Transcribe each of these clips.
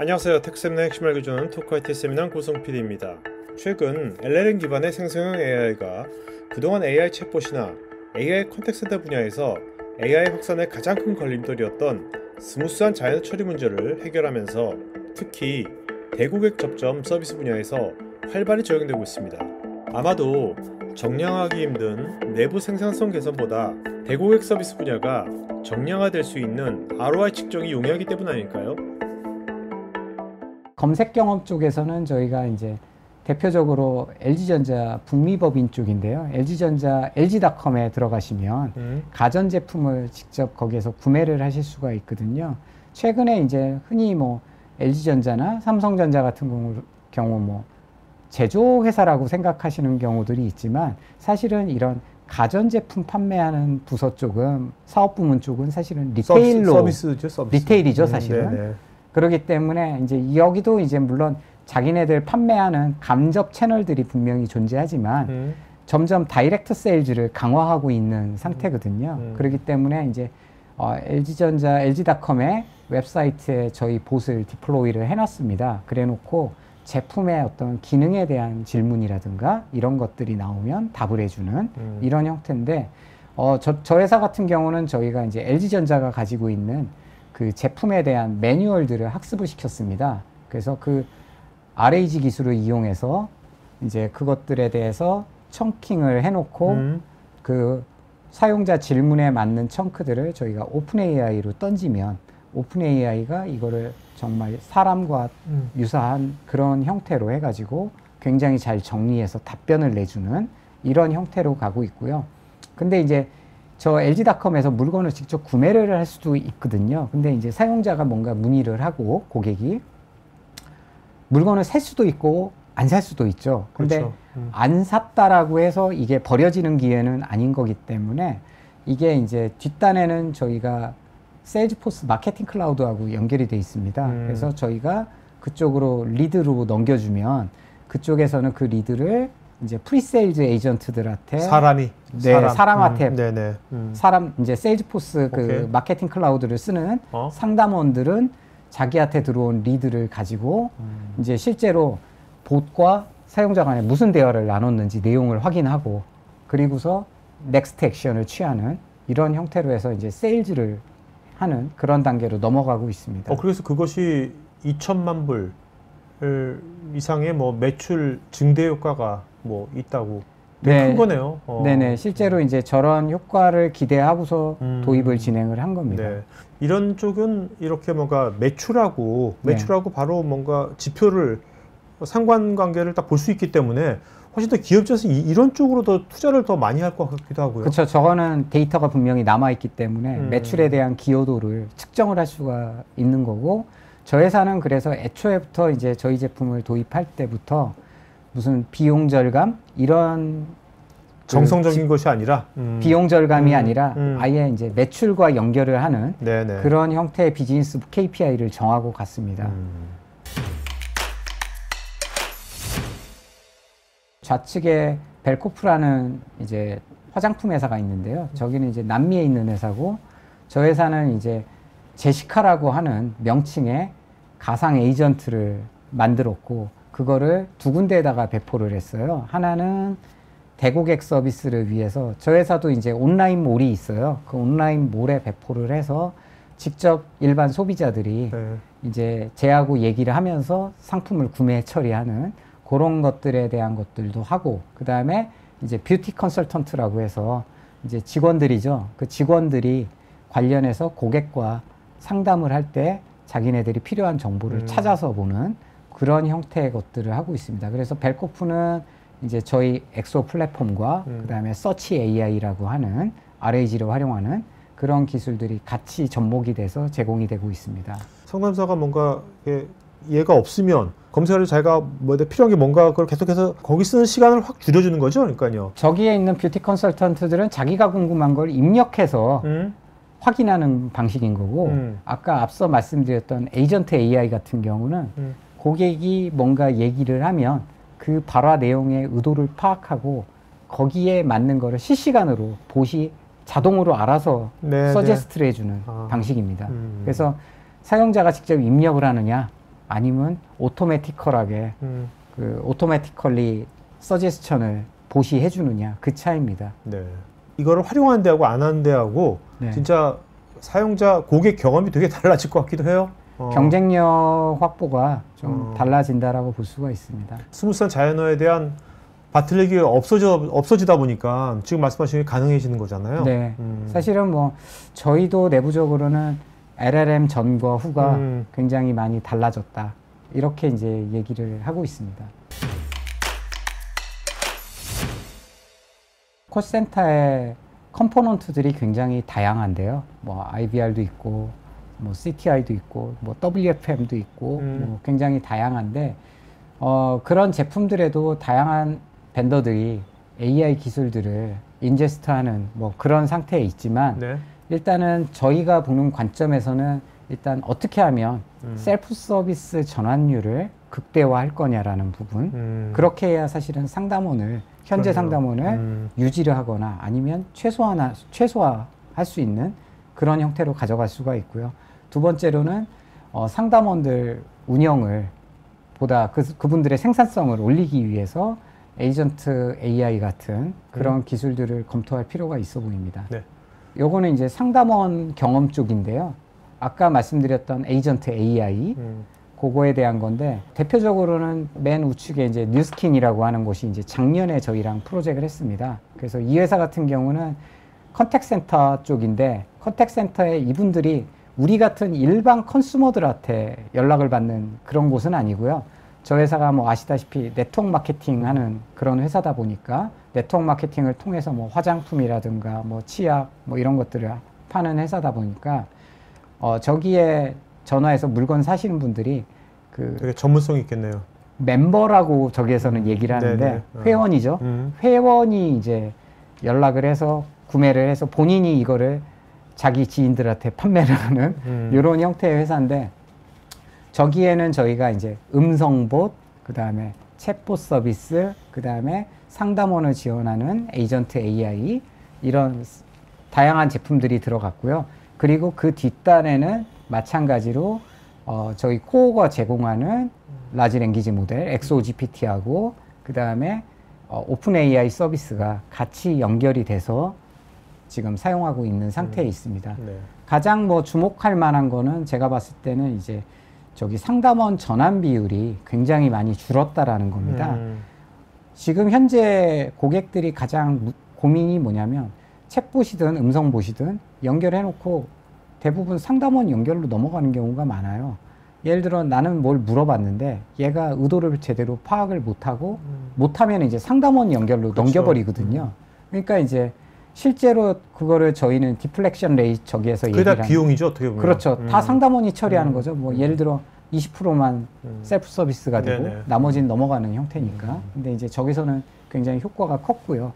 안녕하세요. 텍쌤의 핵심을 알려주는 토크IT 세미나 고성 PD입니다. 최근 LLM 기반의 생성형 AI가 그동안 AI 챗봇이나 AI 컨택센터 분야에서 AI 확산의 가장 큰 걸림돌이었던 스무스한 자연어 처리 문제를 해결하면서 특히 대고객 접점 서비스 분야에서 활발히 적용되고 있습니다. 아마도 정량하기 힘든 내부 생산성 개선보다 대고객 서비스 분야가 정량화될 수 있는 ROI 측정이 용이하기 때문 아닐까요? 검색 경험 쪽에서는 저희가 이제 대표적으로 LG전자 북미법인 쪽인데요. LG전자 LG닷컴에 들어가시면 가전제품을 직접 거기에서 구매를 하실 수가 있거든요. 최근에 이제 흔히 뭐 LG전자나 삼성전자 같은 경우 뭐 제조회사라고 생각하시는 경우들이 있지만 사실은 이런 가전제품 판매하는 부서 쪽은 사업부문 쪽은 사실은 리테일로 서비스죠, 서비스. 리테일이죠, 사실은. 네네. 그렇기 때문에 이제 여기도 이제 물론 자기네들 판매하는 간접 채널들이 분명히 존재하지만 점점 다이렉트 세일즈를 강화하고 있는 상태거든요. 그렇기 때문에 이제 LG전자, LG닷컴의 웹사이트에 저희 봇을 디플로이를 해놨습니다. 그래놓고 제품의 어떤 기능에 대한 질문이라든가 이런 것들이 나오면 답을 해주는 이런 형태인데 저 회사 같은 경우는 저희가 이제 LG전자가 가지고 있는 그 제품에 대한 매뉴얼들을 학습을 시켰습니다. 그래서 그 RAG 기술을 이용해서 이제 그것들에 대해서 청킹을 해놓고 그 사용자 질문에 맞는 청크들을 저희가 오픈 AI로 던지면 오픈 AI가 이거를 정말 사람과 유사한 그런 형태로 해가지고 굉장히 잘 정리해서 답변을 내주는 이런 형태로 가고 있고요. 근데 이제 저 LG닷컴에서 물건을 직접 구매를 할 수도 있거든요. 근데 이제 사용자가 뭔가 문의를 하고 고객이 물건을 살 수도 있고 안 살 수도 있죠. 근데 그렇죠. 안 샀다라고 해서 이게 버려지는 기회는 아닌 거기 때문에 이게 이제 뒷단에는 저희가 세일즈포스 마케팅 클라우드하고 연결이 돼 있습니다. 그래서 저희가 그쪽으로 리드로 넘겨주면 그쪽에서는 그 리드를 이제 프리세일즈 에이전트들한테 사람한테 사람 이제 세일즈포스 그 마케팅 클라우드를 쓰는 상담원들은 자기한테 들어온 리드를 가지고 이제 실제로 봇과 사용자 간에 무슨 대화를 나눴는지 내용을 확인하고 그리고서 넥스트 액션을 취하는 이런 형태로 해서 이제 세일즈를 하는 그런 단계로 넘어가고 있습니다. 그래서 그것이 2천만 불 이상의 뭐 매출 증대 효과가 뭐 있다고 되게 큰 거네요. 네네. 실제로 이제 저런 효과를 기대하고서 도입을 진행을 한 겁니다. 네. 이런 쪽은 이렇게 뭔가 매출하고 바로 뭔가 지표를 상관관계를 딱 볼 수 있기 때문에 훨씬 더 기업 입장에서 이런 쪽으로 더 투자를 더 많이 할 것 같기도 하고요. 그렇죠. 저거는 데이터가 분명히 남아있기 때문에 매출에 대한 기여도를 측정을 할 수가 있는 거고 저 회사는 그래서 애초에부터 이제 저희 제품을 도입할 때부터 무슨 비용 절감 이런 정성적인 것이 아니라 비용 절감이 아니라 아예 이제 매출과 연결을 하는 그런 형태의 비즈니스 KPI를 정하고 갔습니다. 좌측에 벨코프라는 이제 화장품 회사가 있는데요. 저기는 이제 남미에 있는 회사고 저 회사는 이제 제시카라고 하는 명칭의 가상 에이전트를 만들었고 그거를 두 군데에다가 배포를 했어요. 하나는 대고객 서비스를 위해서 저 회사도 이제 온라인 몰이 있어요. 그 온라인 몰에 배포를 해서 직접 일반 소비자들이 이제 제하고 얘기를 하면서 상품을 구매 처리하는 그런 것들에 대한 것들도 하고 그 다음에 이제 뷰티 컨설턴트라고 해서 이제 직원들이죠. 그 직원들이 관련해서 고객과 상담을 할 때 자기네들이 필요한 정보를 찾아서 보는 그런 형태의 것들을 하고 있습니다. 그래서 벨코프는 이제 저희 엑소 플랫폼과 그 다음에 서치 AI라고 하는 RAG를 활용하는 그런 기술들이 같이 접목이 돼서 제공이 되고 있습니다. 상담사가 뭔가 얘가 없으면 검색을 자기가 뭐 필요한 게 뭔가 그걸 계속해서 거기 쓰는 시간을 확 줄여주는 거죠. 그러니까요. 저기에 있는 뷰티 컨설턴트들은 자기가 궁금한 걸 입력해서 확인하는 방식인 거고 아까 앞서 말씀드렸던 에이전트 AI 같은 경우는 고객이 뭔가 얘기를 하면 그 발화 내용의 의도를 파악하고 거기에 맞는 거를 실시간으로 봇이 자동으로 알아서 서제스트를 해주는 방식입니다. 그래서 사용자가 직접 입력을 하느냐 아니면 오토매티컬하게 그 오토매티컬리 서제스천을 보시해 주느냐, 그 차이입니다. 네. 이거를 활용하는 데하고 안 하는 데하고 네. 진짜 사용자 고객 경험이 되게 달라질 것 같기도 해요. 경쟁력 확보가 좀 달라진다라고 볼 수가 있습니다. 스무스한 자연어에 대한 바틀렉이 없어지다 보니까 지금 말씀하신 게 가능해지는 거잖아요. 네. 사실은 뭐 저희도 내부적으로는 LLM 전과 후가 굉장히 많이 달라졌다, 이렇게 이제 얘기를 하고 있습니다. 콜센터의 컴포넌트들이 굉장히 다양한데요. 뭐 IVR도 있고, 뭐 CTI도 있고, 뭐 WFM도 있고, 뭐 굉장히 다양한데, 그런 제품들에도 다양한 벤더들이 AI 기술들을 인제스트하는 뭐 그런 상태에 있지만, 네. 일단은 저희가 보는 관점에서는 일단 어떻게 하면 셀프 서비스 전환율을 극대화할 거냐라는 부분, 그렇게 해야 사실은 상담원을, 현재 상담원을 유지를 하거나 아니면 최소화할 수 있는 그런 형태로 가져갈 수가 있고요. 두 번째로는 상담원들 운영을 보다 그분들의 생산성을 올리기 위해서 에이전트 AI 같은 그런 기술들을 검토할 필요가 있어 보입니다. 네. 요거는 이제 상담원 경험 쪽인데요. 아까 말씀드렸던 에이전트 AI, 그거에 대한 건데, 대표적으로는 맨 우측에 이제 뉴스킨이라고 하는 곳이 이제 작년에 저희랑 프로젝트를 했습니다. 그래서 이 회사 같은 경우는 컨택센터 쪽인데, 컨택센터에 이분들이 우리 같은 일반 컨슈머들한테 연락을 받는 그런 곳은 아니고요. 저 회사가 뭐 아시다시피 네트워크 마케팅 하는 그런 회사다 보니까 네트워크 마케팅을 통해서 뭐 화장품이라든가 뭐 치약 뭐 이런 것들을 파는 회사다 보니까 저기에 전화해서 물건 사시는 분들이 그 되게 전문성이 있겠네요. 멤버라고 저기에서는 얘기를 하는데 회원이죠. 회원이 이제 연락을 해서 구매를 해서 본인이 이거를 자기 지인들한테 판매를 하는 이런 형태의 회사인데, 저기에는 저희가 이제 음성봇, 그 다음에 챗봇 서비스, 그 다음에 상담원을 지원하는 에이전트 AI, 이런 다양한 제품들이 들어갔고요. 그리고 그 뒷단에는 마찬가지로 저희 코어가 제공하는 라지 랭귀지 모델 XOGPT하고 그 다음에 오픈 AI 서비스가 같이 연결이 돼서 지금 사용하고 있는 상태에 있습니다. 네. 가장 뭐 주목할 만한 거는 제가 봤을 때는 이제 저기 상담원 전환 비율이 굉장히 많이 줄었다라는 겁니다. 지금 현재 고객들이 가장 고민이 뭐냐면, 챗봇이든 음성봇이든 연결해 놓고 대부분 상담원 연결로 넘어가는 경우가 많아요. 예를 들어 나는 뭘 물어봤는데 얘가 의도를 제대로 파악을 못하고 못하면 이제 상담원 연결로 그렇죠. 넘겨버리거든요. 그러니까 이제 실제로 그거를 저희는 디플렉션 레이트 저기에서 그게 얘기를 다 비용이죠, 어떻게 보면. 그렇죠. 다 상담원이 처리하는 거죠. 뭐 예를 들어 20%만 셀프 서비스가 되고 네네. 나머지는 넘어가는 형태니까. 근데 이제 저기서는 굉장히 효과가 컸고요.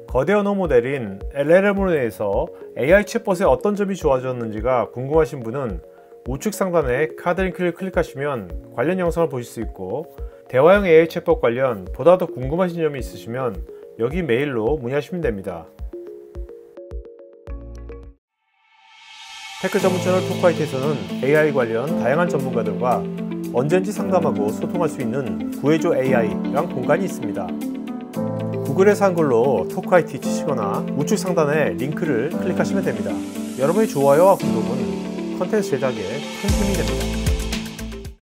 거대 언어 모델인 LLM으로 인해서 AI 챗봇의 어떤 점이 좋아졌는지가 궁금하신 분은 우측 상단에 카드 링크를 클릭하시면 관련 영상을 보실 수 있고, 대화형 AI 챗봇 관련 보다 더 궁금하신 점이 있으시면 여기 메일로 문의하시면 됩니다. 테크 전문 채널 토크화이트에서는 AI 관련 다양한 전문가들과 언제든지 상담하고 소통할 수 있는 구해줘 AI란 공간이 있습니다. 구글에서 한글로 토크화이트 치시거나 우측 상단에 링크를 클릭하시면 됩니다. 여러분의 좋아요와 구독은 컨텐츠 제작에 큰 힘이 됩니다.